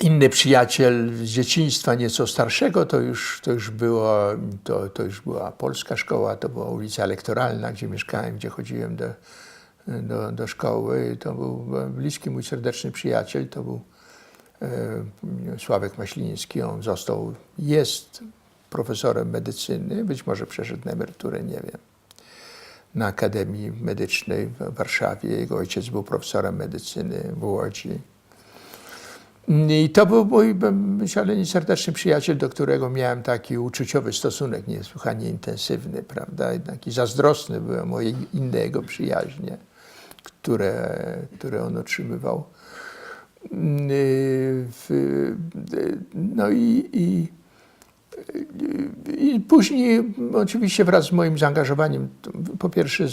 Inny przyjaciel z dzieciństwa, nieco starszego, to już była polska szkoła, to była ulica Elektoralna, gdzie mieszkałem, gdzie chodziłem do szkoły. To był bliski mój serdeczny przyjaciel, to był Sławek Maśliński. On jest profesorem medycyny, być może przeszedł na emeryturę, nie wiem, na Akademii Medycznej w Warszawie. Jego ojciec był profesorem medycyny w Łodzi. I to był mój szalenie serdeczny przyjaciel, do którego miałem taki uczuciowy stosunek, niesłychanie intensywny, prawda? Taki zazdrosny byłem o inne jego przyjaźnie, które on otrzymywał. No i później oczywiście wraz z moim zaangażowaniem, po pierwsze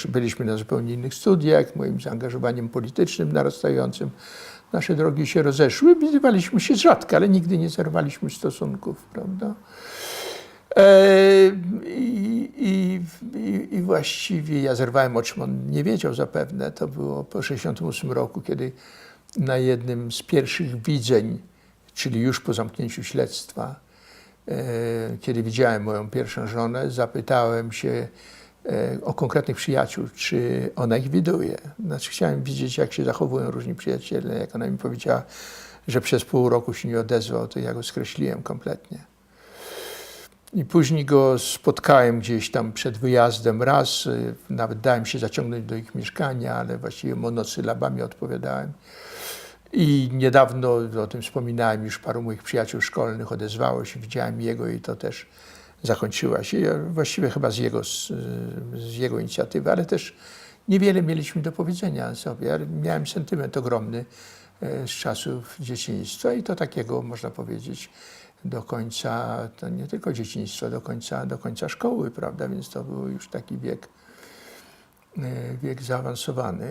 byliśmy na zupełnie innych studiach, moim zaangażowaniem politycznym narastającym, nasze drogi się rozeszły, widywaliśmy się rzadko, ale nigdy nie zerwaliśmy stosunków, prawda? I właściwie ja zerwałem, o czym on nie wiedział zapewne. To było po 1968 roku, kiedy na jednym z pierwszych widzeń, czyli już po zamknięciu śledztwa, kiedy widziałem moją pierwszą żonę, zapytałem się o konkretnych przyjaciół, czy ona ich widuje. Znaczy chciałem widzieć, jak się zachowują różni przyjaciele. Jak ona mi powiedziała, że przez pół roku się nie odezwał, to ja go skreśliłem kompletnie. I później go spotkałem gdzieś tam przed wyjazdem raz, nawet dałem się zaciągnąć do ich mieszkania, ale właściwie monosylabami odpowiadałem. I niedawno o tym wspominałem, już paru moich przyjaciół szkolnych odezwało się, widziałem jego i to też zakończyła się, właściwie chyba z jego inicjatywy, ale też niewiele mieliśmy do powiedzenia sobie. Ja miałem sentyment ogromny z czasów dzieciństwa i to takiego, można powiedzieć, do końca, to nie tylko dzieciństwa, do końca szkoły, prawda, więc to był już taki wiek zaawansowany.